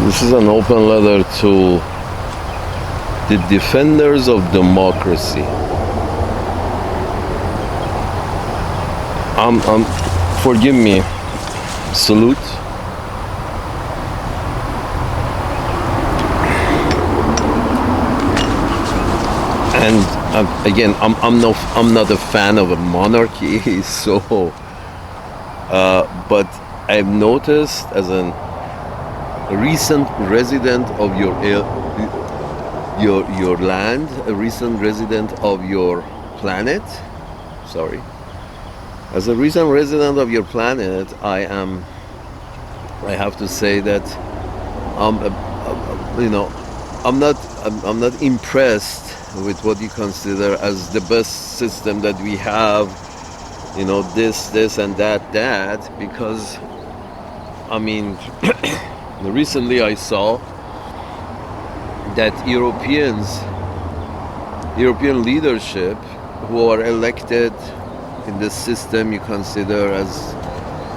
This is an open letter to the defenders of democracy. Forgive me. Salute. And again, I'm not a fan of a monarchy, so. But I've noticed as a recent resident of your land, a recent resident of your planet. Sorry. As a recent resident of your planet, I have to say that I'm not impressed with what you consider as the best system that we have, this and that, because recently I saw that European leadership who are elected in this system you consider as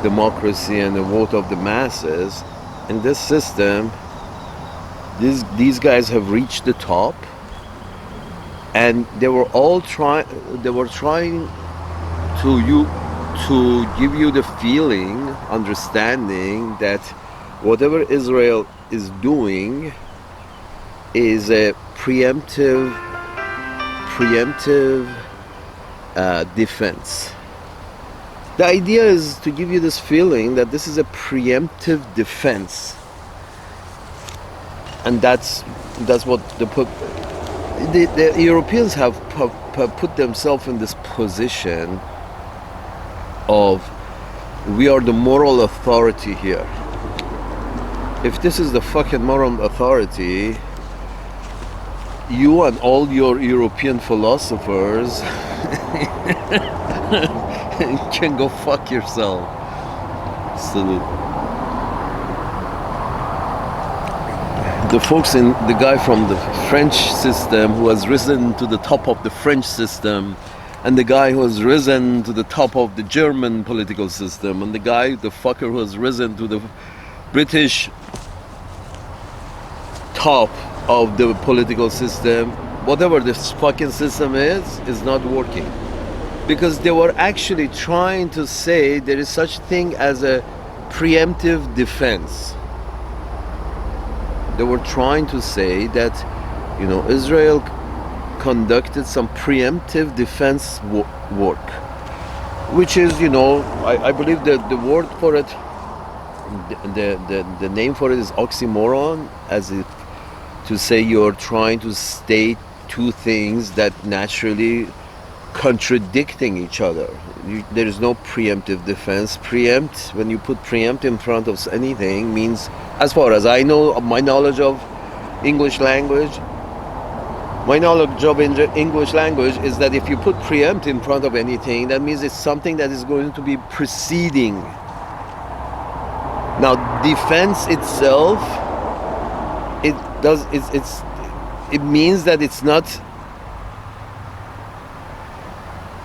democracy and the vote of the masses, in this system, these guys have reached the top, and they were trying to give you the feeling, understanding that whatever Israel is doing is a preemptive defense. The idea is to give you this feeling that this is a preemptive defense, and that's what the Europeans have put themselves in this position of, we are the moral authority here. If this is the fucking moral authority, you and all your European philosophers can go fuck yourself. Salute. The guy from the French system who has risen to the top of the French system, and the guy who has risen to the top of the German political system, and the fucker who has risen to the British top of the political system, whatever this fucking system is not working. Because they were actually trying to say there is such thing as a preemptive defense. They were trying to say that, Israel conducted some preemptive defense work, which is, I believe that the word for it, the name for it is oxymoron, as if to say you're trying to state two things that naturally contradicting each other. There is no preemptive defense. Preempt, when you put preempt in front of anything, means, as far as I know, my knowledge of English language is that if you put preempt in front of anything, that means it's something that is going to be preceding. Now, defense itself, it means that it's not,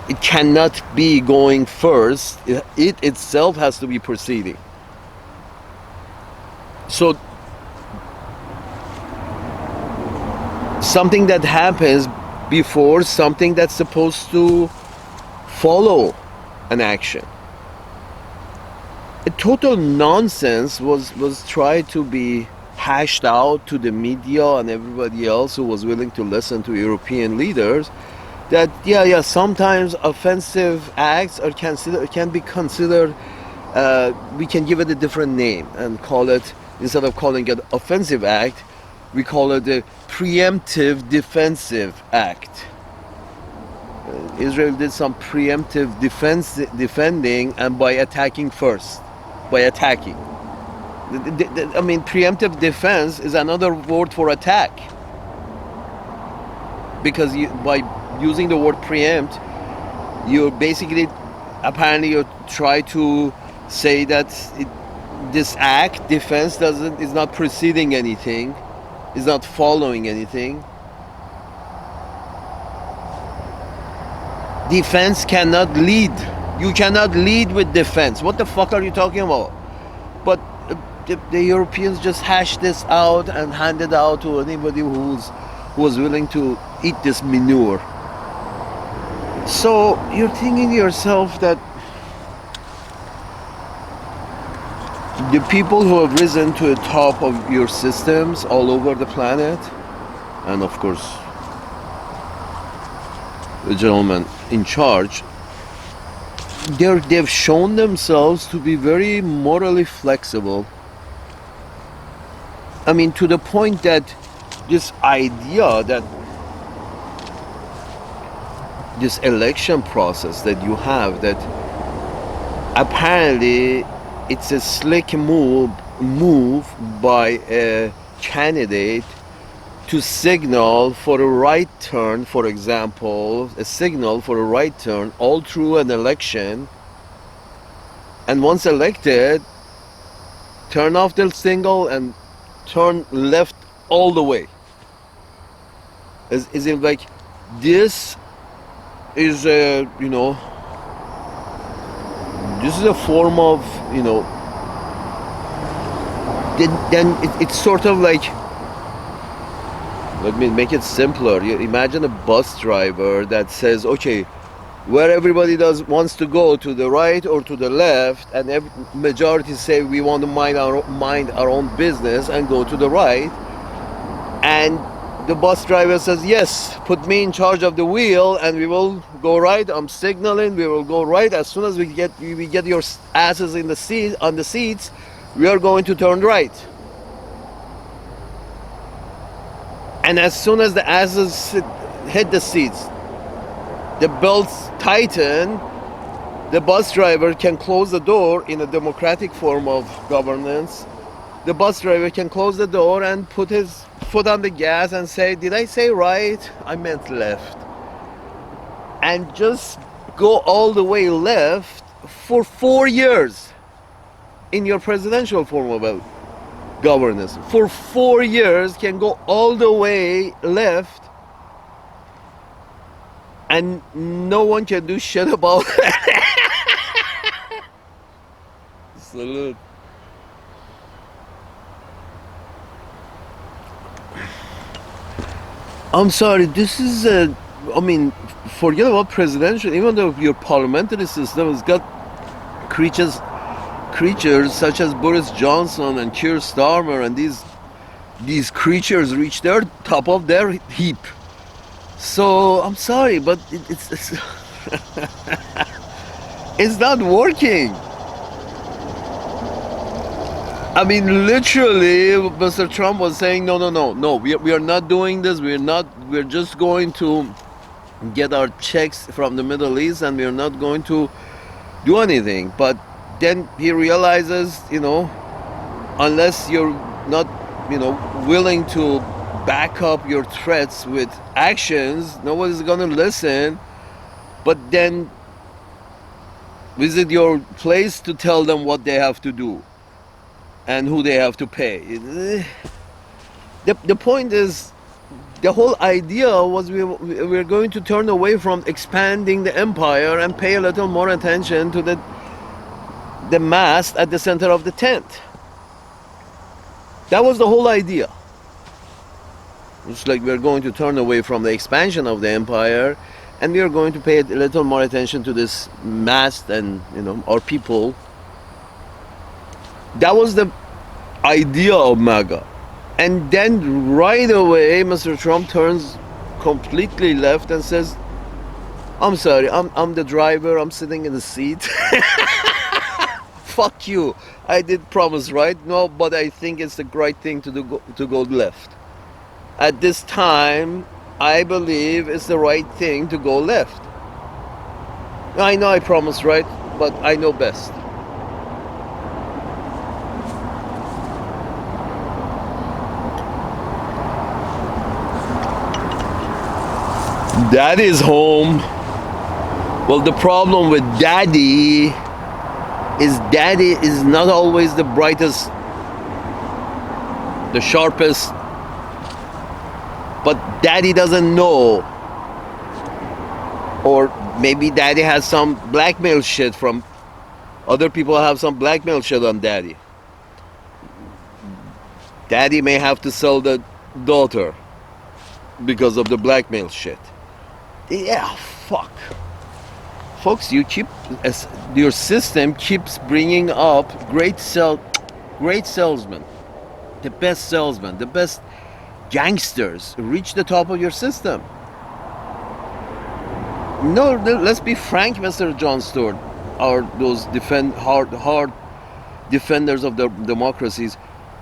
it cannot be going first. It itself has to be preceding. So something that happens before something that's supposed to follow an action. A total nonsense was tried to be hashed out to the media and everybody else who was willing to listen to European leaders, that sometimes offensive acts can be considered, we can give it a different name and call it, instead of calling it offensive act, we call it a preemptive defensive act. Israel did some preemptive defending, and by attacking first. Preemptive defense is another word for attack. Because by using the word preempt, you basically, apparently you try to say that this act, defense, is not preceding anything, is not following anything. Defense cannot lead. You cannot lead with defense. What the fuck are you talking about? But the Europeans just hash this out and hand it out to anybody who was willing to eat this manure. So you're thinking to yourself that the people who have risen to the top of your systems all over the planet, and of course the gentleman in charge, they've shown themselves to be very morally flexible. I mean, to the point that this idea that this election process that you have, that apparently it's a slick move by a candidate to signal for a right turn, for example, a signal for a right turn all through an election, and once elected, turn off the signal and turn left all the way. Is it like this is a, this is a form of, then it's sort of like, let me make it simpler. You imagine a bus driver that says, okay, where everybody wants to go, to the right or to the left, and majority say we want to mind our own business and go to the right, and the bus driver says, yes, put me in charge of the wheel and we will go right. I'm signaling, we will go right. As soon as we get your asses in the seat, on the seats, we are going to turn right. And as soon as the asses hit the seats, the belts tighten, the bus driver can close the door. In a democratic form of governance, the bus driver can close the door and put his foot on the gas and say, did I say right? I meant left. And just go all the way left for 4 years in your presidential form of governance. For 4 years can go all the way left and no one can do shit about it. Salute. I'm sorry, this is forget about presidential, even though your parliamentary system has got creatures such as Boris Johnson and Keir Starmer, and these creatures reach their top of their heap. So I'm sorry, but it's it's not working. I mean, literally, Mr. Trump was saying, no, we are not doing this. We're just going to get our checks from the Middle East, and we're not going to do anything. But then he realizes, unless you're not, willing to back up your threats with actions, nobody's gonna listen. But then visit your place to tell them what they have to do and who they have to pay. The point is, the whole idea was we're going to turn away from expanding the empire and pay a little more attention to the mast at the center of the tent. That was the whole idea. It's like we're going to turn away from the expansion of the empire and we are going to pay a little more attention to this mast and our people. That was the idea of MAGA. And then right away, Mr. Trump turns completely left and says, I'm sorry, I'm the driver, I'm sitting in the seat. Fuck you. I did promise right, no, but I think it's the right thing to do, to go left. At this time, I believe it's the right thing to go left. I know I promised right, but I know best. Daddy's home. Well, the problem with daddy is not always the brightest, the sharpest, but daddy doesn't know. Or maybe daddy has some blackmail shit from other people, have some blackmail shit on daddy. Daddy may have to sell the daughter because of the blackmail shit. Yeah, fuck. Folks, your system keeps bringing up great salesmen, the best gangsters reach the top of your system. No, let's be frank, Mr. John Stewart, are those hard defenders of the democracies.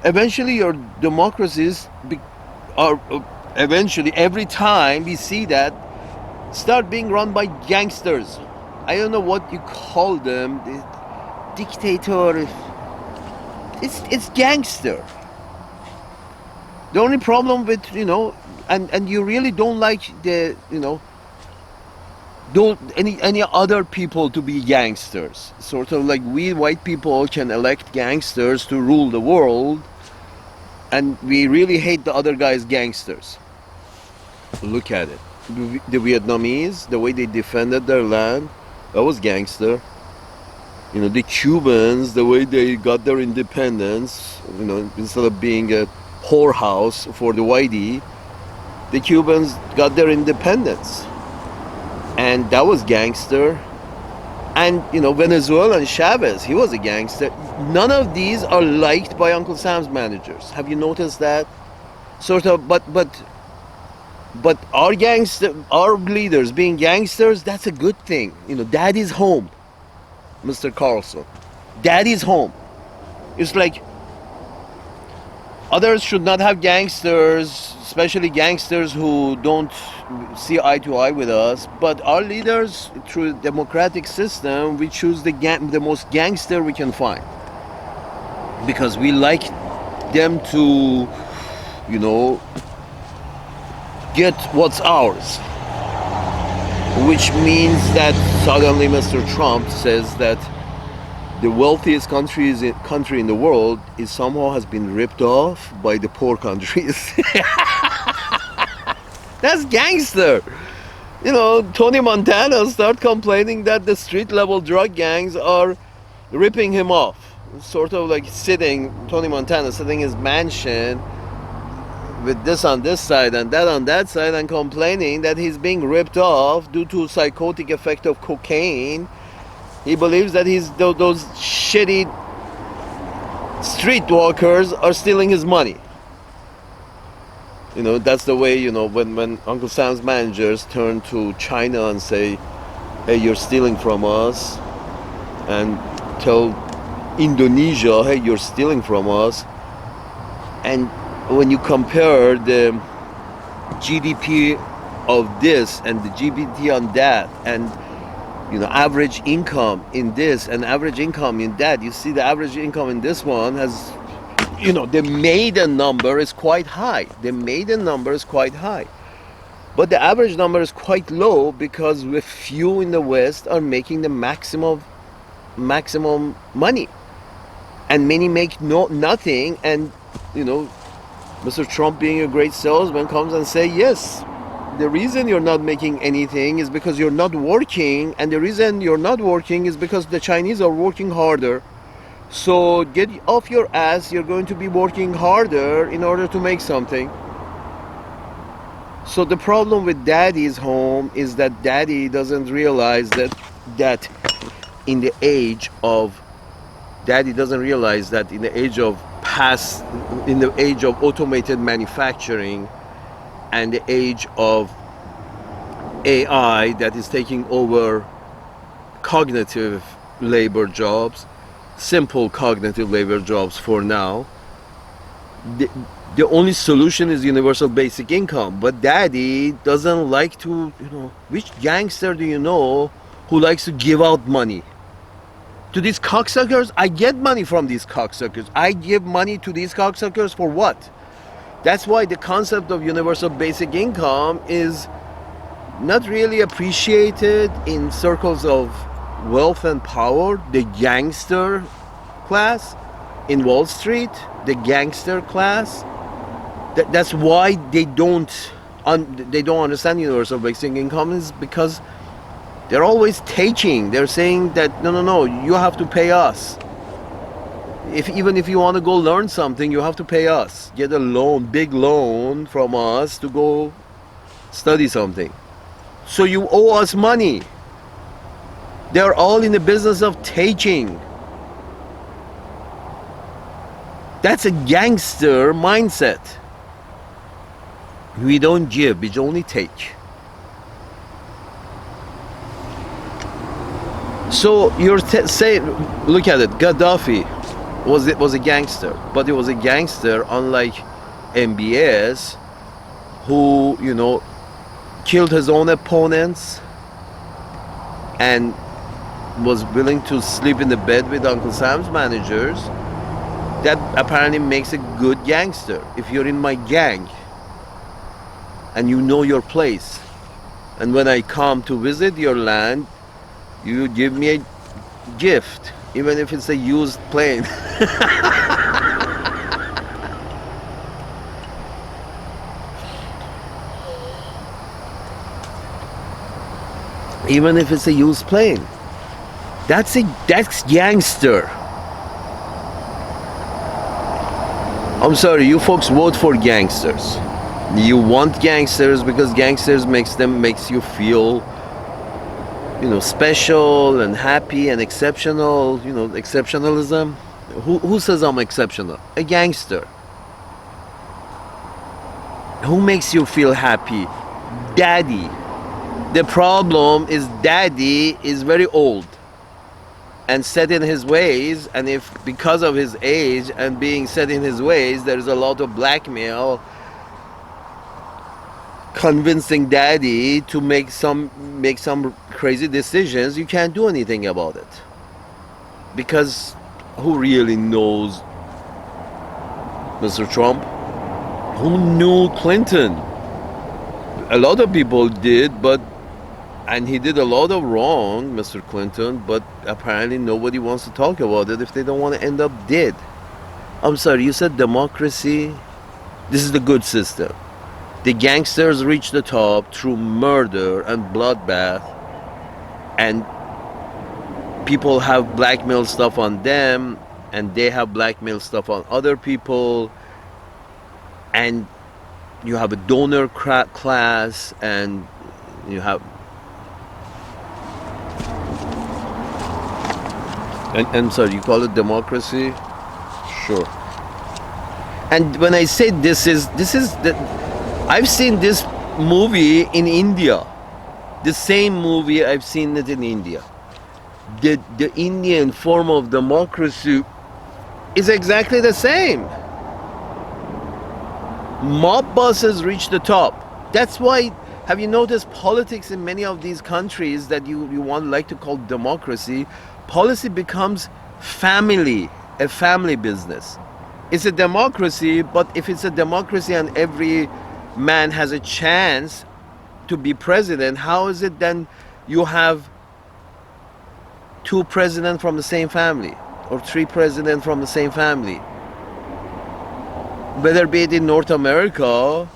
Eventually, your democracies are eventually, every time we see that, start being run by gangsters. I don't know what you call them, dictator. It's gangster. The only problem with, and you really don't like the, don't any other people to be gangsters. Sort of like we white people can elect gangsters to rule the world, and we really hate the other guys gangsters. Look at it. The Vietnamese, the way they defended their land, that was gangster. The Cubans, the way they got their independence, instead of being a whorehouse for the whitey, the Cubans got their independence. And that was gangster. And, Venezuelan Chavez, he was a gangster. None of these are liked by Uncle Sam's managers. Have you noticed that? Sort of, but our leaders being gangsters, that's a good thing. Daddy's home, Mr. Carlson. Daddy's home. It's like others should not have gangsters, especially gangsters who don't see eye to eye with us. But our leaders, through a democratic system, we choose the most gangster we can find, because we like them to, get what's ours. Which means that suddenly Mr. Trump says that the wealthiest country in the world somehow has been ripped off by the poor countries. That's gangster. Tony Montana start complaining that the street level drug gangs are ripping him off. Sort of like Tony Montana sitting in his mansion with this on this side and that on that side, and complaining that he's being ripped off due to psychotic effect of cocaine. He believes that those shitty streetwalkers are stealing his money. That's the way, when Uncle Sam's managers turn to China and say, hey, you're stealing from us, and tell Indonesia, hey, you're stealing from us. And when you compare the GDP of this and the GDP on that, and average income in this and average income in that, you see the average income in this one has, the maiden number is quite high. But the average number is quite low, because a few in the West are making the maximum money, and many make nothing. And Mr. Trump, being a great salesman, comes and say, yes, the reason you're not making anything is because you're not working, and the reason you're not working is because the Chinese are working harder. So get off your ass, you're going to be working harder in order to make something. So the problem with Daddy's home is that Daddy doesn't realize that in the age of automated manufacturing and the age of AI that is taking over cognitive labor jobs, simple cognitive labor jobs for now, the only solution is universal basic income. But Daddy doesn't like to, which gangster do you know who likes to give out money to these cocksuckers? I get money from these cocksuckers. I give money to these cocksuckers for what? That's why the concept of universal basic income is not really appreciated in circles of wealth and power. The gangster class in Wall Street, the gangster class, that's why they don't understand universal basic income, is because they're always taking. They're saying that no, you have to pay us. Even if you want to go learn something, you have to pay us. Get a loan, big loan from us to go study something. So you owe us money. They're all in the business of taking. That's a gangster mindset. We don't give, we only take. So you're saying, look at it, Gaddafi was a gangster, but he was a gangster unlike MBS, who, you know, killed his own opponents and was willing to sleep in the bed with Uncle Sam's managers. That apparently makes a good gangster. If you're in my gang and you know your place, and when I come to visit your land, you give me a gift, even if it's a used plane. Even if it's a used plane. That's gangster. I'm sorry, you folks vote for gangsters. You want gangsters because gangsters makes you feel, you know, special and happy and exceptional. You know, exceptionalism. Who says I'm exceptional? A gangster. Who makes you feel happy? Daddy. The problem is Daddy is very old and set in his ways, and if because of his age and being set in his ways, there is a lot of blackmail convincing Daddy to make some crazy decisions, you can't do anything about it. Because who really knows Mr. Trump? Who knew Clinton? A lot of people did, and he did a lot of wrong, Mr. Clinton, but apparently nobody wants to talk about it if they don't want to end up dead. I'm sorry, you said democracy? This is the good system. The gangsters reach the top through murder and bloodbath, and people have blackmail stuff on them, and they have blackmail stuff on other people, and you have a donor class, and you have... And sorry, you call it democracy? Sure. And when I say this is the... I've seen this movie in India. The same movie, I've seen it in India. The Indian form of democracy is exactly the same. Mob bosses reach the top. That's why, have you noticed politics in many of these countries that you like to call democracy, policy becomes a family business. It's a democracy, but if it's a democracy and every man has a chance to be president, how is it then you have 2 presidents from the same family or 3 presidents from the same family? Whether be it in North America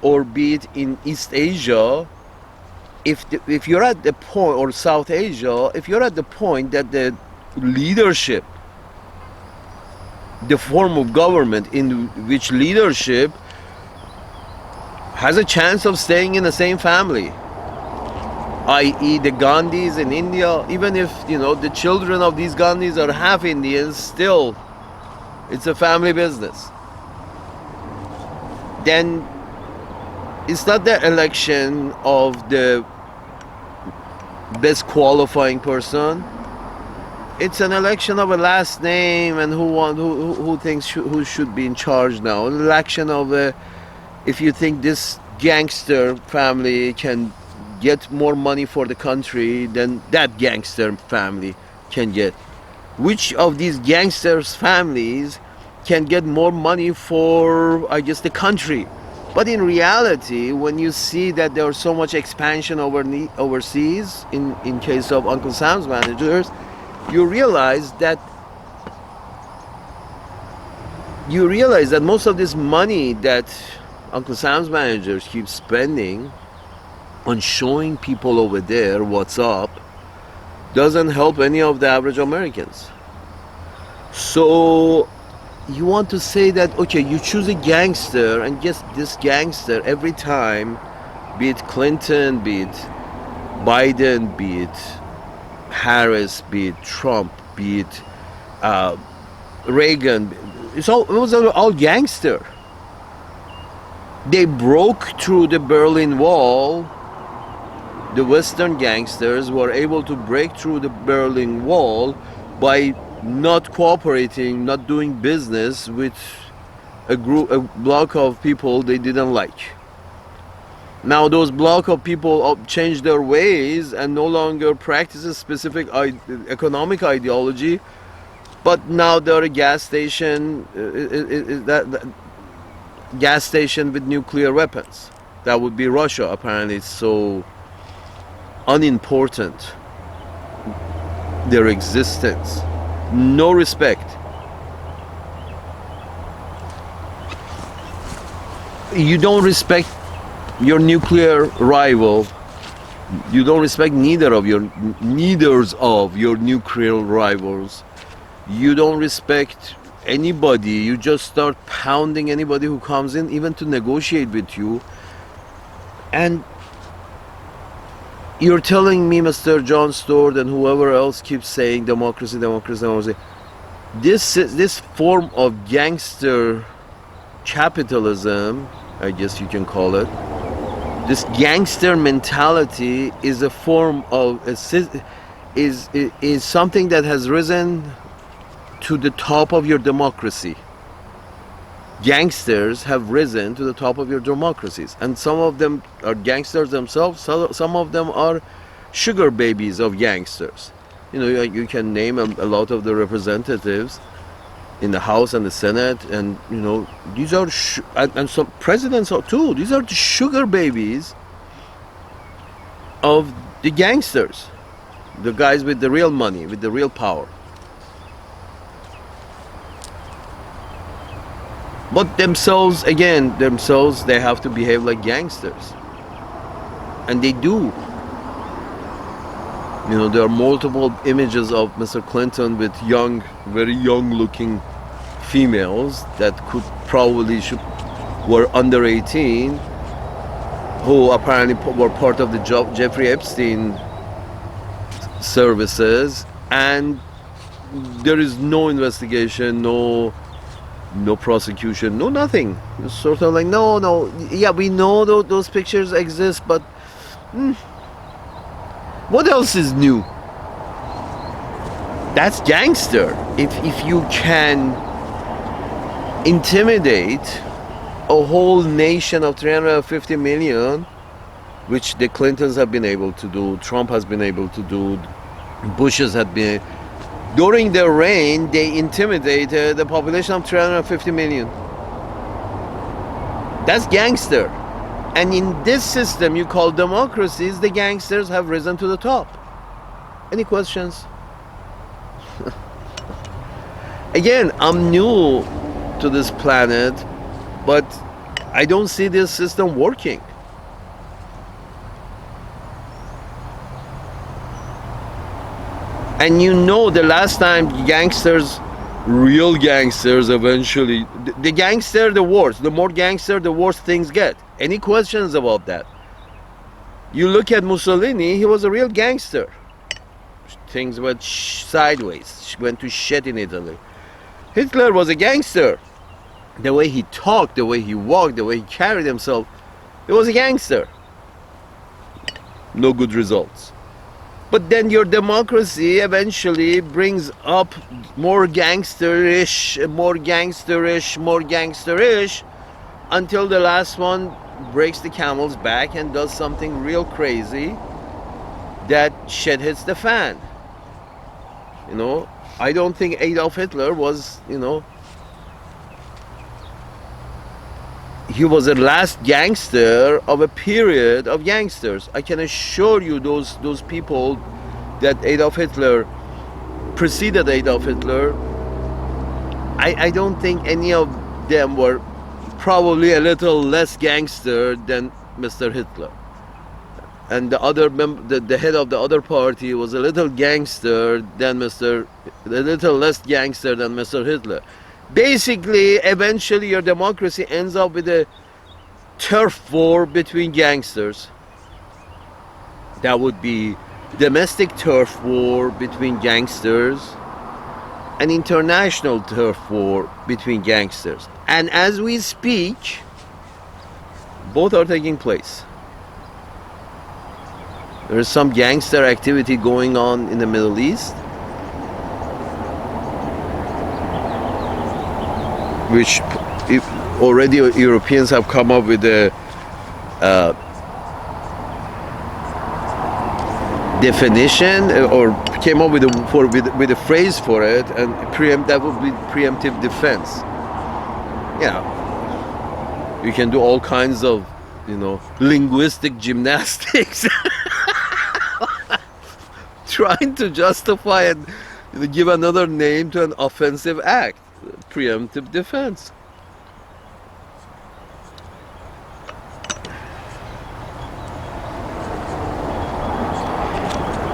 or be it in East Asia, if you're at the point, or South Asia, if you're at the point that the leadership, the form of government in which leadership has a chance of staying in the same family, i.e. the Gandhis in India, even if, you know, the children of these Gandhis are half Indians, still it's a family business. Then it's not the election of the best qualifying person. It's an election of a last name and who thinks who should be in charge now. An election of a, if you think this gangster family can get more money for the country than that gangster family can get. Which of these gangsters' families can get more money for, I guess, the country? But in reality, when you see that there's so much expansion overseas, in case of Uncle Sam's managers, you realize that most of this money that Uncle Sam's managers keep spending on showing people over there what's up doesn't help any of the average Americans. So you want to say that, okay, you choose a gangster, and just this gangster every time, be it Clinton, be it Biden, be it Harris, be it Trump, be it uh, Reagan, it was all gangster. They broke through the Berlin Wall. The Western gangsters were able to break through the Berlin Wall by not cooperating, not doing business with a block of people they didn't like. Now those block of people changed their ways and no longer practice a specific economic ideology, but now they're a gas station, that gas station with nuclear weapons. That would be Russia. Apparently it's so unimportant, their existence. No respect. You don't respect your nuclear rival. You don't respect neither of your nuclear rivals. You don't respect anybody. You just start pounding anybody who comes in, even to negotiate with you. And you're telling me, Mr. John Stewart, and whoever else keeps saying democracy, democracy, democracy. This form of gangster capitalism, I guess you can call it, this gangster mentality is a form of is something that has risen to the top of your democracy. Gangsters have risen to the top of your democracies, and some of them are gangsters themselves. Some of them are sugar babies of gangsters. You know, you can name a lot of the representatives in the House and the Senate, and you know, these are and some presidents too. These are the sugar babies of the gangsters, the guys with the real money, with the real power. But themselves, they have to behave like gangsters. And they do. You know, there are multiple images of Mr. Clinton with very young looking females that were under 18, who apparently were part of the Jeffrey Epstein services. And there is no investigation, no prosecution, no nothing. It's sort of like, no, yeah, we know those pictures exist, but what else is new? That's gangster. If you can intimidate a whole nation of 350 million, which the Clintons have been able to do, Trump has been able to do, Bushes had been. During their reign, they intimidated the population of 350 million. That's gangster. And in this system you call democracies, the gangsters have risen to the top. Any questions? Again, I'm new to this planet, but I don't see this system working. And you know, the last time real gangsters eventually, the gangster, the worse. The more gangster, the worse things get. Any questions about that? You look at Mussolini, he was a real gangster. Things went sideways, went to shit in Italy. Hitler was a gangster. The way he talked, the way he walked, the way he carried himself, he was a gangster. No good results. But then your democracy eventually brings up more gangsterish, until the last one breaks the camel's back and does something real crazy that shit hits the fan. You know, I don't think Adolf Hitler was, he was the last gangster of a period of gangsters. I can assure you those people that Adolf Hitler preceded Adolf Hitler, I don't think any of them were probably a little less gangster than Mr. Hitler. and the head of the other party was a little gangster than a little less gangster than Mr. Hitler. Basically, eventually your democracy ends up with a turf war between gangsters. That would be domestic turf war between gangsters, an international turf war between gangsters. And as we speak, both are taking place. There is some gangster activity going on in the Middle East, which already Europeans have come up with a definition, or came up with a phrase for it, and that would be preemptive defense. Yeah, you can do all kinds of, linguistic gymnastics, trying to justify and give another name to an offensive act. Preemptive defense.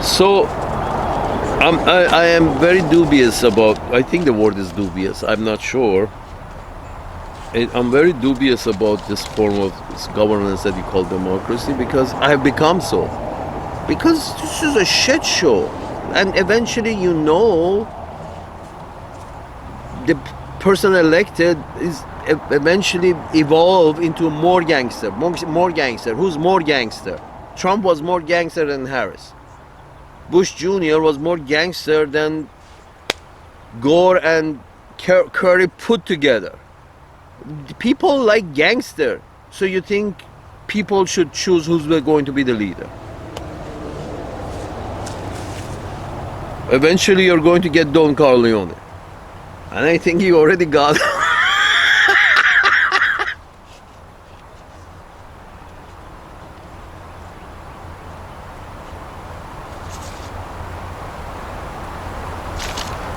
So I am very dubious about, I think the word is dubious, I'm not sure. I'm very dubious about this form of governance that you call democracy, because I have become so. Because this is a shit show. And eventually, the person elected is eventually evolve into more gangster. Who's more gangster? Trump was more gangster than Harris. Bush Jr. was more gangster than Gore and Kerry put together. People like gangster. So you think people should choose who's going to be the leader? Eventually you're going to get Don Corleone. And I think you already got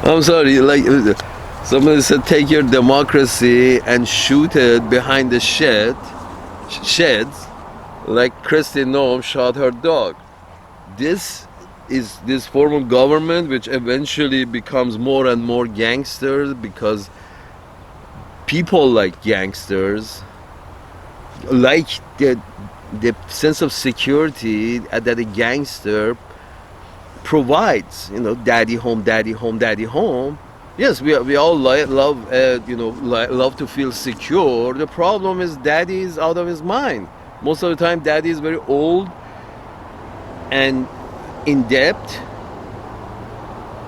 I'm sorry, like somebody said, take your democracy and shoot it behind the sheds, like Kristi Noem shot her dog. This is this form of government which eventually becomes more and more gangster, because people like gangsters, like the sense of security that a gangster provides. Daddy home, daddy home, daddy home. Yes, we all love to feel secure. The problem is daddy is out of his mind. Most of the time daddy is very old and in debt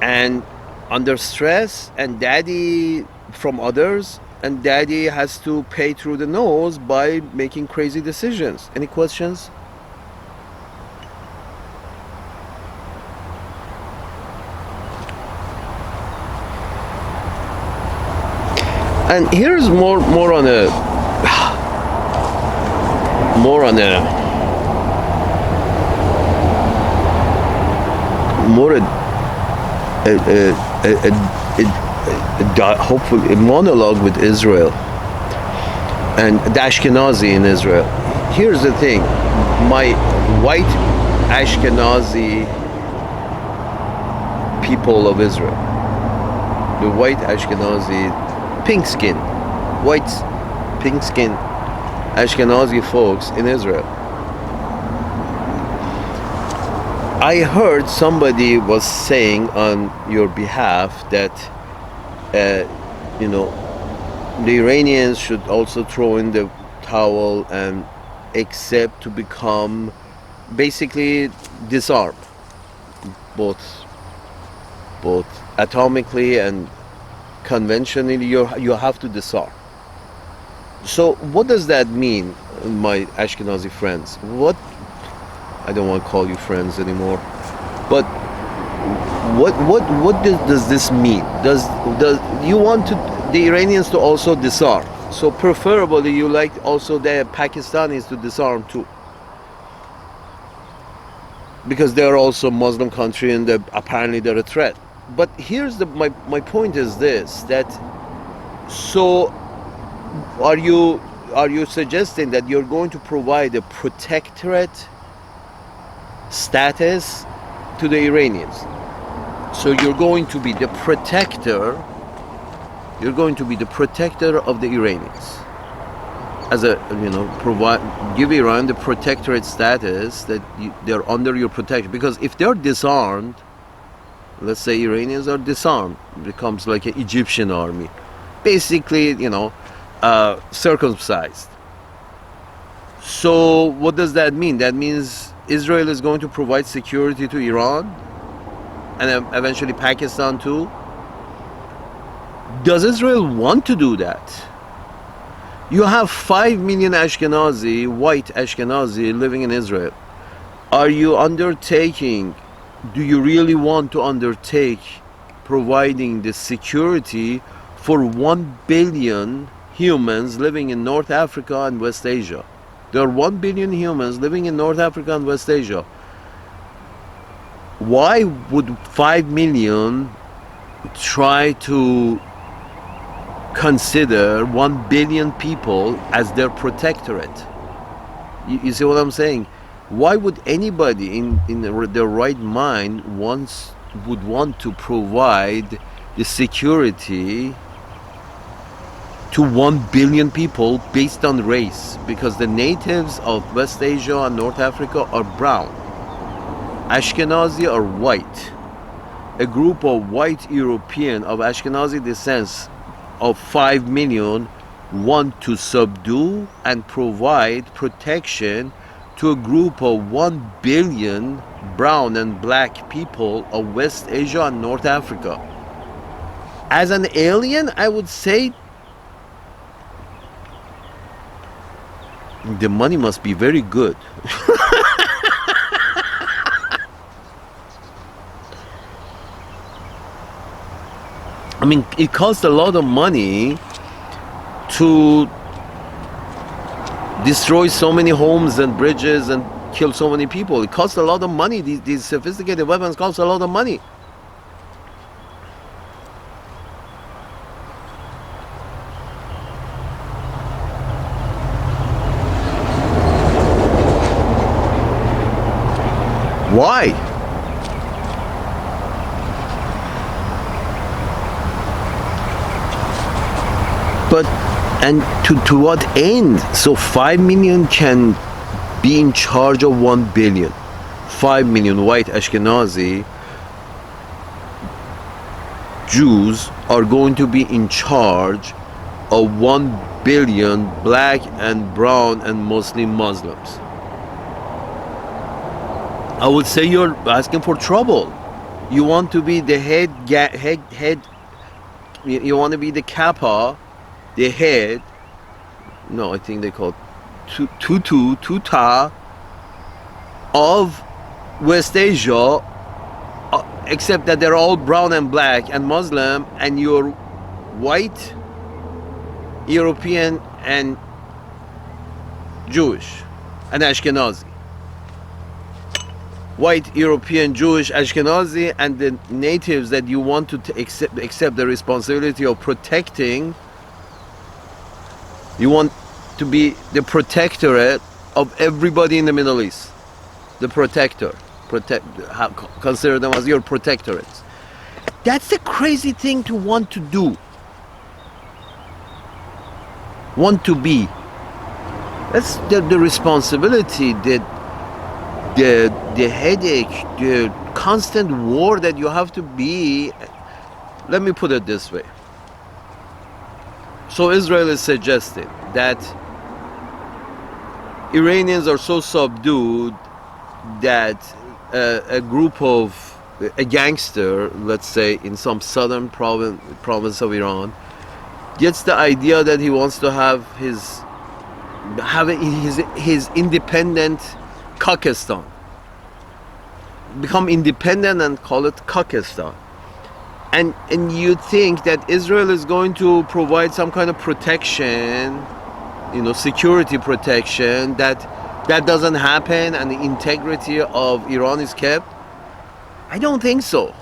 and under stress, and daddy from others, and daddy has to pay through the nose by making crazy decisions. Any questions? And here's more on a hopefully a monologue with Israel and the Ashkenazi in Israel. Here's the thing, my white Ashkenazi people of Israel, the white Ashkenazi pink skin Ashkenazi folks in Israel. I heard somebody was saying on your behalf that the Iranians should also throw in the towel and accept to become, basically disarm, both atomically and conventionally. You have to disarm. So what does that mean, my Ashkenazi friends? I don't want to call you friends anymore, but what does this mean? Does you want the Iranians to also disarm? So preferably you like also the Pakistanis to disarm too, because they're also Muslim country and apparently they're a threat. But here's my point is this, that so are you suggesting that you're going to provide a protectorate status to the Iranians. So you're going to be the protector. You're going to be the protector of the Iranians. As a, give Iran the protectorate status that they're under your protection. Because if they're disarmed, let's say Iranians are disarmed, it becomes like an Egyptian army, basically, circumcised. So what does that mean? That means Israel is going to provide security to Iran and eventually Pakistan too. Does Israel want to do that? You have 5 million Ashkenazi, white Ashkenazi living in Israel. Are you undertaking, do you really want to undertake providing the security for 1 billion humans living in North Africa and West Asia? There are 1 billion humans living in North Africa and West Asia. Why would 5 million try to consider 1 billion people as their protectorate? You see what I'm saying? Why would anybody in their right mind would want to provide the security to 1 billion people based on race? Because the natives of West Asia and North Africa are brown. Ashkenazi are white. A group of white European of Ashkenazi descent of 5 million want to subdue and provide protection to a group of 1 billion brown and black people of West Asia and North Africa. As an alien, I would say the money must be very good. I mean, it costs a lot of money to destroy so many homes and bridges and kill so many people. It costs a lot of money. These sophisticated weapons cost a lot of money. Why? But, and to what end? So 5 million can be in charge of 1 billion. 5 million white Ashkenazi Jews are going to be in charge of 1 billion black and brown and mostly Muslims. I would say you're asking for trouble. You want to be the head, you want to be the kappa, the head, no, I think they call it tuta of West Asia, except that they're all brown and black and Muslim, and you're white, European and Jewish and Ashkenazi. White, European, Jewish, Ashkenazi, and the natives that you want to accept the responsibility of protecting. You want to be the protectorate of everybody in the Middle East. The protector. Consider them as your protectorates. That's a crazy thing to want to do. Want to be. That's the responsibility, the headache, the constant war that you have to be. Let me put it this way. So Israel is suggesting that Iranians are so subdued that a group of a gangster, let's say in some southern province of Iran, gets the idea that he wants to have his independent Kakistan, become independent and call it Kakistan. And you think that Israel is going to provide some kind of protection, security protection, that doesn't happen and the integrity of Iran is kept? I don't think so.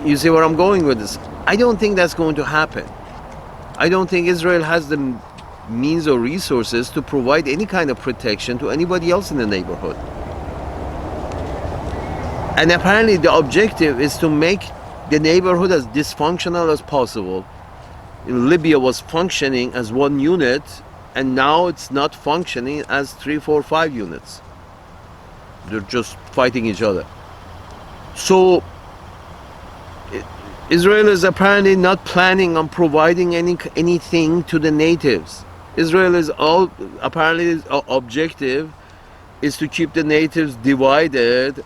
You see where I'm going with this? I don't think that's going to happen. I don't think Israel has the means or resources to provide any kind of protection to anybody else in the neighborhood. And apparently the objective is to make the neighborhood as dysfunctional as possible. Libya was functioning as one unit, and now it's not functioning as 3, 4, 5 units. They're just fighting each other. So Israel is apparently not planning on providing anything to the natives. Israel is apparently objective is to keep the natives divided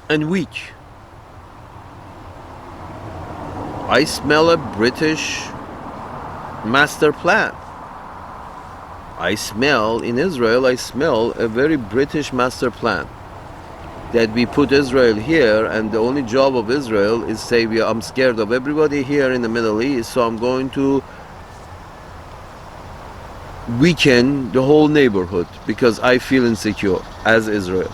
and weak. I smell a British master plan. I smell a very British master plan. That we put Israel here, and the only job of Israel is say, I'm scared of everybody here in the Middle East, so I'm going to weaken the whole neighborhood because I feel insecure as Israel.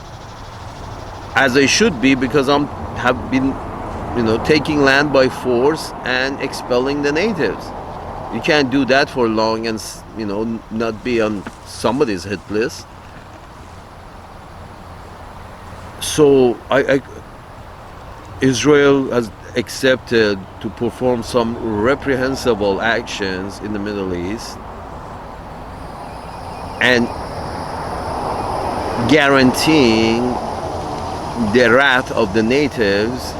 As I should be, because have been taking land by force and expelling the natives. You can't do that for long and not be on somebody's hit list. So Israel has accepted to perform some reprehensible actions in the Middle East and guaranteeing the wrath of the natives,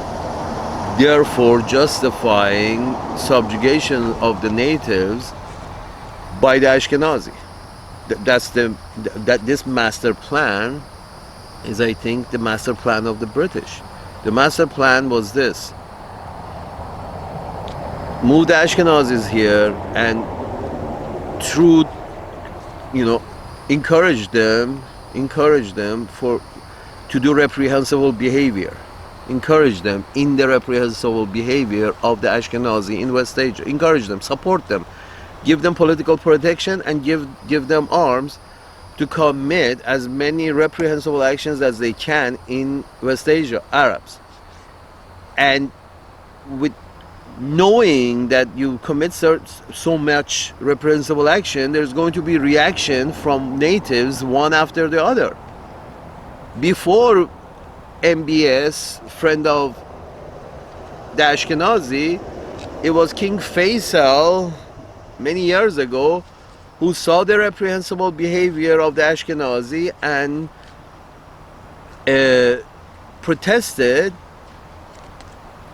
therefore justifying subjugation of the natives by the Ashkenazi. This master plan is, I think, the master plan of the British. The master plan was this: move the Ashkenazis here and through, encourage them to do reprehensible behavior. Encourage them in the reprehensible behavior of the Ashkenazi in West Asia. Encourage them, support them, give them political protection, and give them arms to commit as many reprehensible actions as they can in West Asia, Arabs. And with knowing that you commit so much reprehensible action, there's going to be reaction from natives one after the other. Before MBS, friend of the Ashkenazi, it was King Faisal many years ago who saw the reprehensible behavior of the Ashkenazi and protested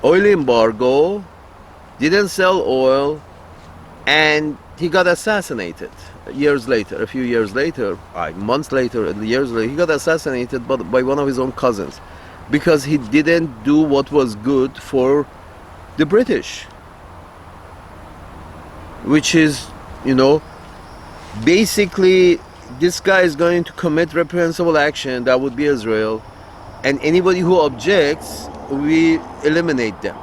oil embargo, didn't sell oil, and he got assassinated years later, a few years later, months later, years later, he got assassinated by one of his own cousins because he didn't do what was good for the British, which is, basically this guy is going to commit reprehensible action, that would be Israel, and anybody who objects, we eliminate them.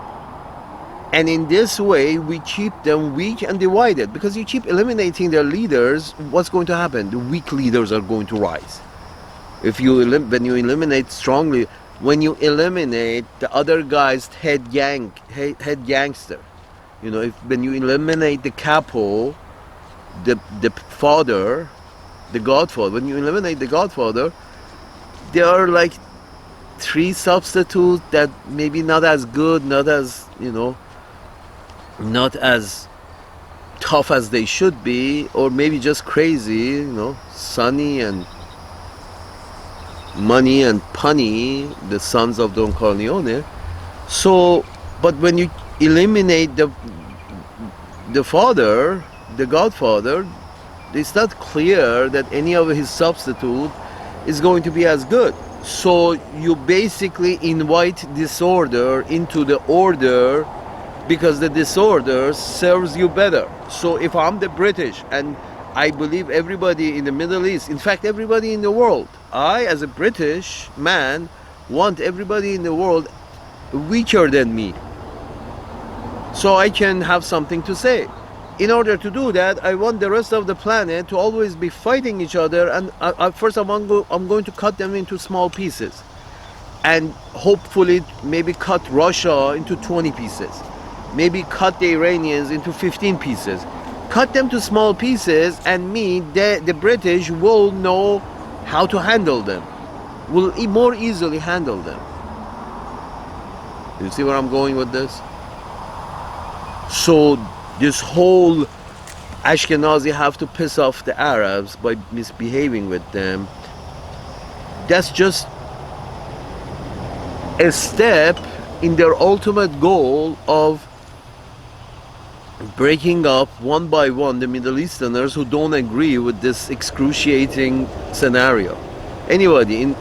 And in this way, we keep them weak and divided, because you keep eliminating their leaders, what's going to happen? The weak leaders are going to rise. When you eliminate strongly, when you eliminate the other guy's head gangster, when you eliminate the capo, the father, the godfather, when you eliminate the godfather, there are like 3 substitutes that maybe not as good, not as tough as they should be, or maybe just crazy, Sonny and Money and Punny, the sons of Don Corleone. So, but when you eliminate the father, the godfather, it's not clear that any of his substitute is going to be as good. So you basically invite disorder into the order because the disorder serves you better. So if I'm the British, and I believe everybody in the Middle East, in fact everybody in the world, I as a British man want everybody in the world weaker than me, so I can have something to say. In order to do that, I want the rest of the planet to always be fighting each other, and first I'm going to cut them into small pieces, and hopefully maybe cut Russia into 20 pieces, maybe cut the Iranians into 15 pieces, cut them to small pieces, and the British will know how to handle them, will more easily handle them. You see where I'm going with this? So this whole Ashkenazi have to piss off the Arabs by misbehaving with them, that's just a step in their ultimate goal of breaking up one by one the Middle Easterners who don't agree with this excruciating scenario. Anybody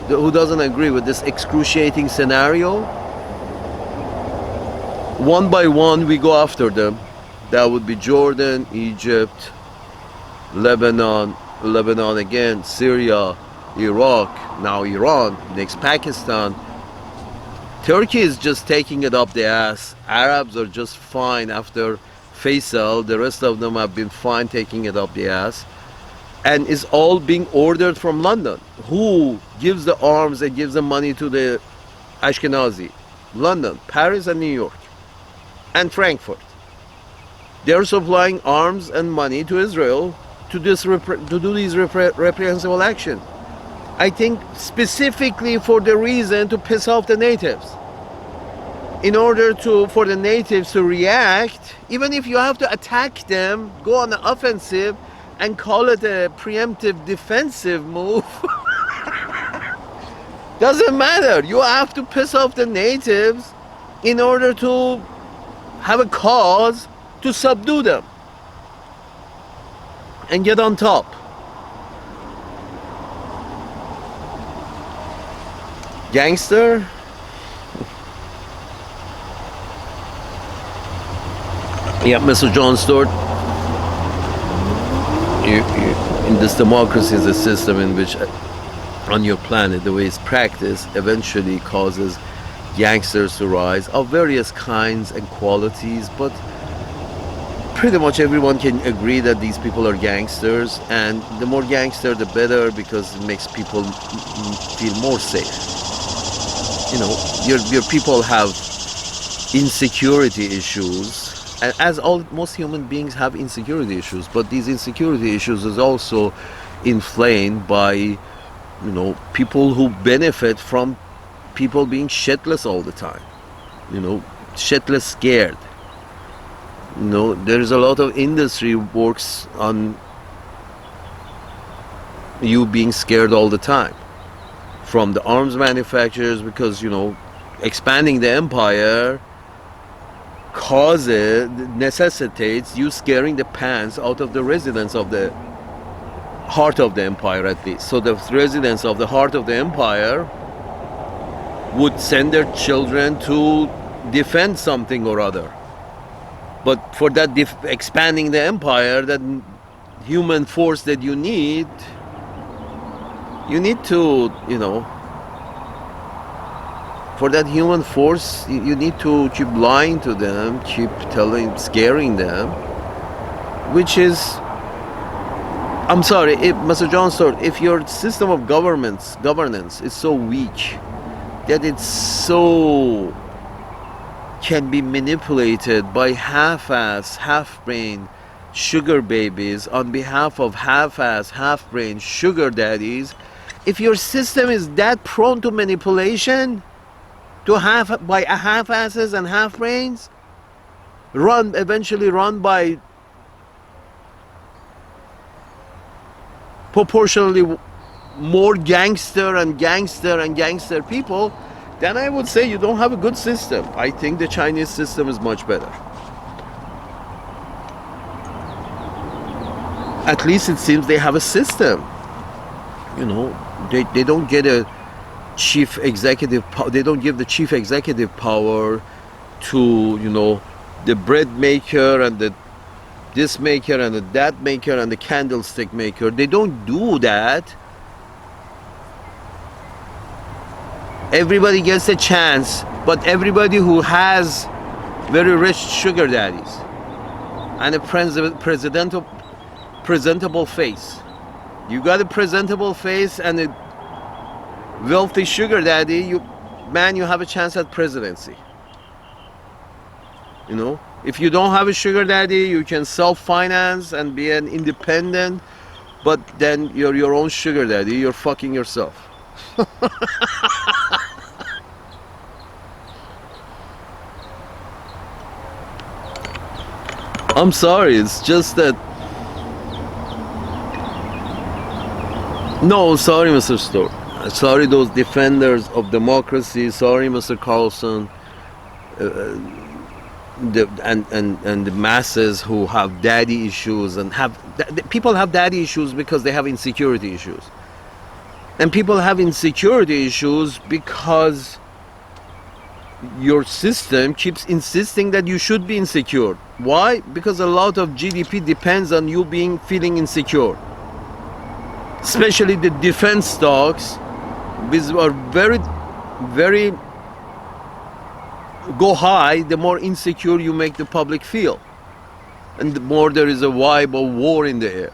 who doesn't agree with this excruciating scenario, one by one we go after them. That would be Jordan, Egypt, Lebanon again, Syria, Iraq, now Iran, next Pakistan. Turkey is just taking it up the ass. Arabs are just fine after Faisal. The rest of them have been fine taking it up the ass. And it's all being ordered from London. Who gives the arms and gives the money to the Ashkenazi? London, Paris and New York and Frankfurt. They're supplying arms and money to Israel to do these reprehensible actions. I think specifically for the reason to piss off the natives. In order for the natives to react, even if you have to attack them, go on the offensive and call it a preemptive defensive move. Doesn't matter. You have to piss off the natives in order to have a cause to subdue them and get on top. Gangster? Yeah, Mr. John Stewart, in this democracy is a system in which on your planet the way it's practiced eventually causes gangsters to rise of various kinds and qualities, but pretty much everyone can agree that these people are gangsters, and the more gangster the better, because it makes people feel more safe. You know, your people have insecurity issues, and as most human beings have insecurity issues, but these insecurity issues is also inflamed by, people who benefit from people being shitless all the time, shitless scared. There's a lot of industry works on you being scared all the time. From the arms manufacturers, because, expanding the empire necessitates you scaring the pants out of the residents of the heart of the empire, at least. So the residents of the heart of the empire would send their children to defend something or other. But for that expanding the empire, that human force that you need to, for that human force, you need to keep lying to them, keep scaring them, which is, I'm sorry, Mr. John Stewart, if your system of governance is so weak that it's so can be manipulated by half-ass, half-brain sugar babies on behalf of half-ass, half-brain sugar daddies, if your system is that prone to manipulation by half-asses and half-brains, eventually run by proportionally more gangster people, then I would say you don't have a good system. I think the Chinese system is much better. At least it seems they have a system. They don't get a chief executive. They don't give the chief executive power to the bread maker and this maker and that maker and the candlestick maker. They don't do that. Everybody gets a chance, but everybody who has very rich sugar daddies and a presentable face. You got a presentable face and a wealthy sugar daddy, you have a chance at presidency. If you don't have a sugar daddy, you can self-finance and be an independent, but then you're your own sugar daddy, you're fucking yourself. I'm sorry, it's just that. No, sorry, Mr. Storr. Sorry, those defenders of democracy. Sorry, Mr. Carlson. And the masses who have daddy issues and people have daddy issues because they have insecurity issues. And people have insecurity issues because your system keeps insisting that you should be insecure. Why? Because a lot of GDP depends on you feeling insecure. Especially the defense stocks, which are very, very go high, the more insecure you make the public feel. And the more there is a vibe of war in the air.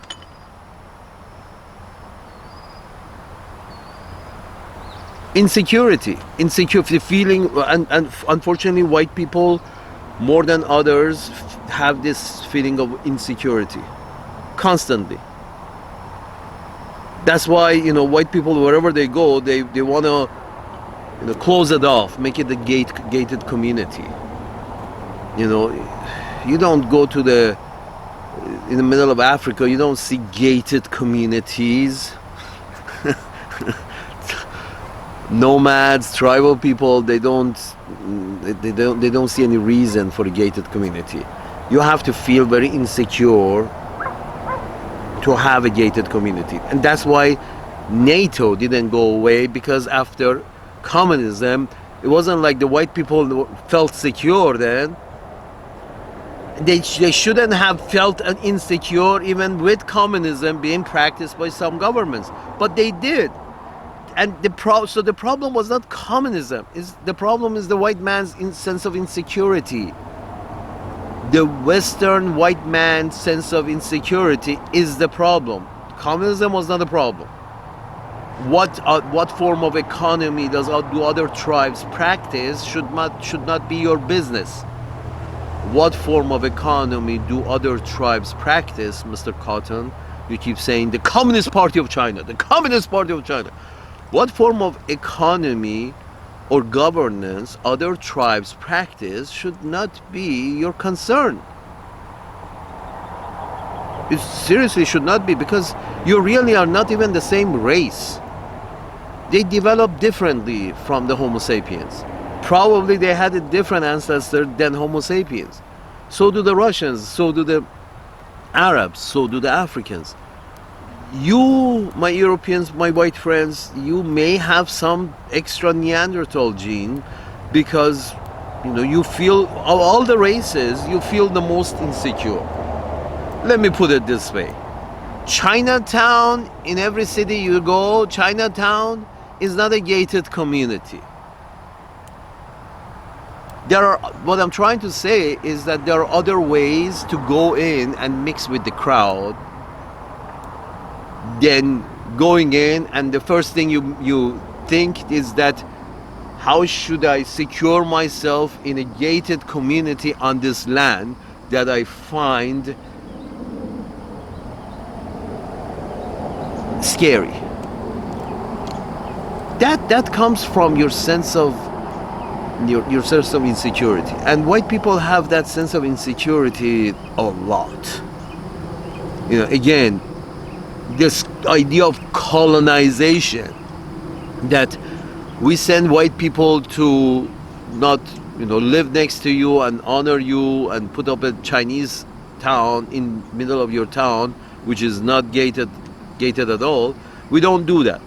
Insecurity, feeling, and unfortunately white people more than others have this feeling of insecurity constantly. That's why, white people, wherever they go, they want to close it off, make it a gated community. You don't go to in the middle of Africa, you don't see gated communities. Nomads, tribal people, they don't see any reason for a gated community. You have to feel very insecure to have a gated community. And that's why NATO didn't go away, because after communism, it wasn't like the white people felt secure then. They shouldn't have felt insecure even with communism being practiced by some governments, but they did. And so the problem was not communism. The problem is the white man's sense of insecurity. The Western white man's sense of insecurity is the problem. Communism was not a problem. What form of economy do other tribes practice should not be your business. What form of economy do other tribes practice, Mr. Cotton? You keep saying the Communist Party of China, the Communist Party of China. What form of economy or governance other tribes practice should not be your concern. It seriously should not be, because you really are not even the same race. They developed differently from the Homo sapiens. Probably they had a different ancestor than Homo sapiens. So do the Russians, so do the Arabs, so do the Africans. You, my Europeans, my white friends, you may have some extra Neanderthal gene, because you feel, of all the races, you feel the most insecure. Let me put it this way. Chinatown, in every city you go, Chinatown is not a gated community. What I'm trying to say is that there are other ways to go in and mix with the crowd than going in, and the first thing you think is that, how should I secure myself in a gated community on this land that I find scary? That comes from your sense of your sense of insecurity, and white people have that sense of insecurity a lot. Again, this idea of colonization, that we send white people to not live next to you and honor you and put up a Chinese town in middle of your town, which is not gated at all. We don't do that.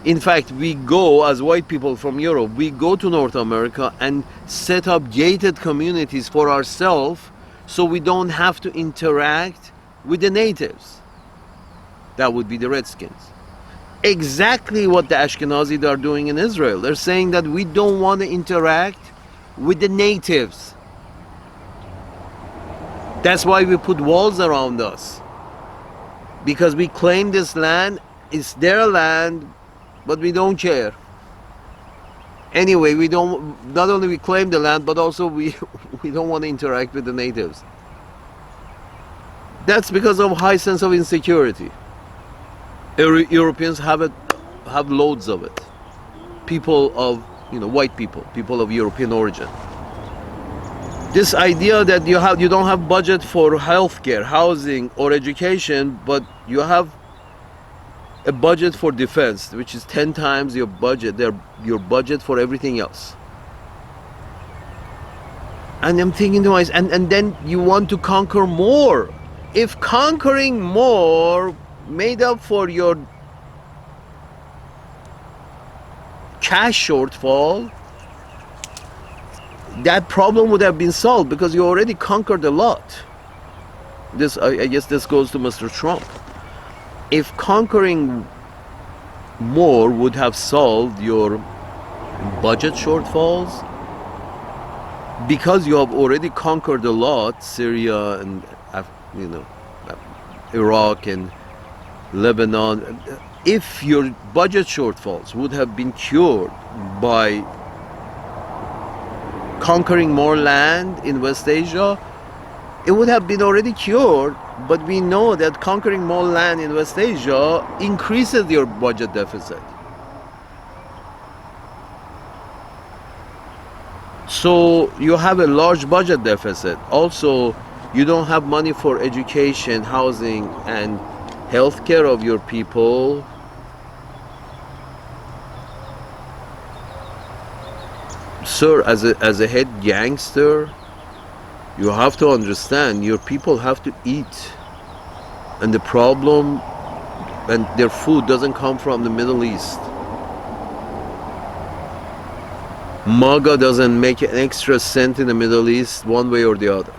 In fact, we go, as white people from Europe, we go to North America and set up gated communities for ourselves, so we don't have to interact with the natives. That would be the Redskins. Exactly what the Ashkenazis are doing in Israel. They're saying that we don't want to interact with the natives. That's why we put walls around us. Because we claim this land, it's their land, but we don't care. Anyway, we don't. Not only we claim the land, but also we we don't want to interact with the natives. That's because of high sense of insecurity. Europeans have loads of it. People of white people, people of European origin. This idea that you don't have budget for healthcare, housing, or education, but you have a budget for defense, which is 10 times your budget. Your budget for everything else. And I'm thinking to myself, and then you want to conquer more. If conquering more made up for your cash shortfall, that problem would have been solved because you already conquered a lot. I guess this goes to Mr. Trump. If conquering more would have solved your budget shortfalls, because you have already conquered a lot, Syria and Iraq and Lebanon, if your budget shortfalls would have been cured by conquering more land in West Asia, it would have been already cured. But we know that conquering more land in West Asia increases your budget deficit. So you have a large budget deficit. Also, you don't have money for education, housing, and healthcare of your people. Sir, as a head gangster, you have to understand your people have to eat, and the problem, and their food doesn't come from the Middle East. MAGA doesn't make an extra cent in the Middle East one way or the other.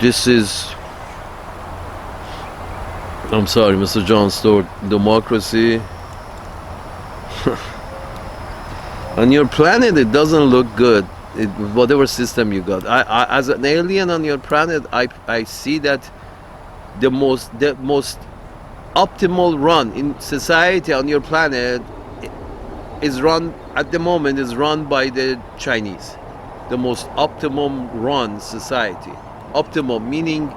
This is, I'm sorry, Mr. John Stewart, democracy. On your planet, it doesn't look good. Whatever system you got, as an alien on your planet, I see that the most optimal run in society on your planet is run at the moment is run by the Chinese. The most optimum run society. Optimum meaning,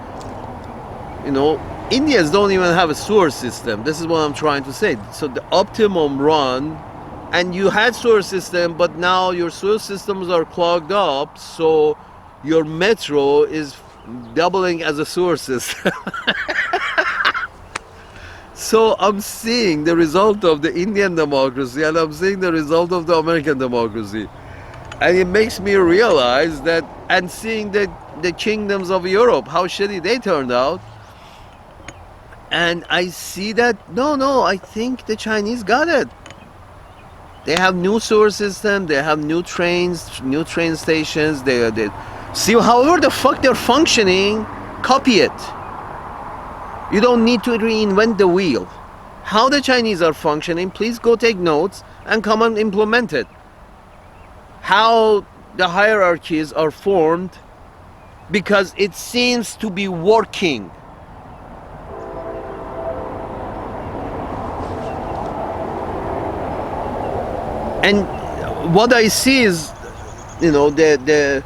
Indians don't even have a sewer system. This is what I'm trying to say. So the optimum run. And you had sewer system, but now your sewer systems are clogged up, so your metro is doubling as a sewer system. So I'm seeing the result of the Indian democracy, and I'm seeing the result of the American democracy. And it makes me realize that, and seeing the kingdoms of Europe, how shitty they turned out. And I see that, no, I think the Chinese got it. They have new sewer system. They have new trains, new train stations. They see however the fuck they're functioning. Copy it. You don't need to reinvent the wheel. How the Chinese are functioning, please go take notes and come and implement it. How the hierarchies are formed, because it seems to be working. And what I see is, the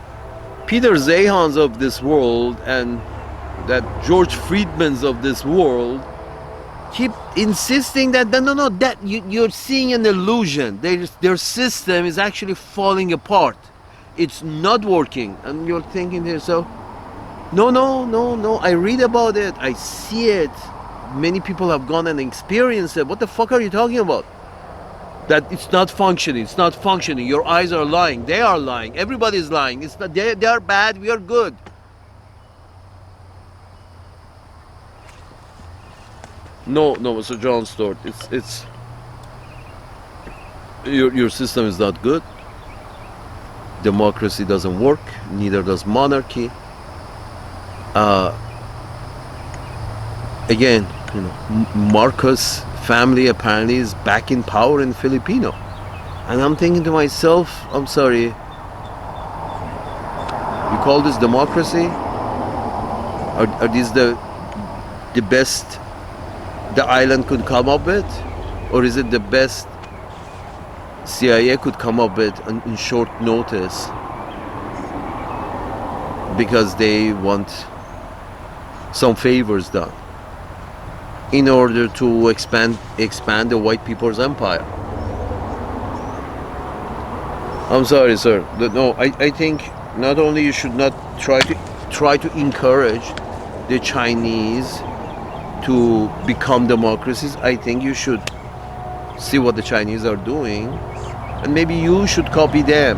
Peter Zahans of this world and that George Friedmans of this world keep insisting that no, that you're seeing an illusion. Their system is actually falling apart. It's not working. And you're thinking to yourself, no, I read about it. I see it. Many people have gone and experienced it. What the fuck are you talking about? That it's not functioning. It's not functioning. Your eyes are lying. They are lying. Everybody's lying. It's not. They are bad. We are good. No, Mr. John Stewart. It's your system is not good. Democracy doesn't work. Neither does monarchy. Again, Marcos family apparently is back in power in Filipino, and I'm thinking to myself, I'm sorry, you call this democracy? Are these the best the island could come up with? Or is it the best CIA could come up with in short notice because they want some favors done in order to expand the white people's empire? I'm sorry, sir. No, I think not only you should not try to encourage the Chinese to become democracies. I think you should see what the Chinese are doing, and maybe you should copy them.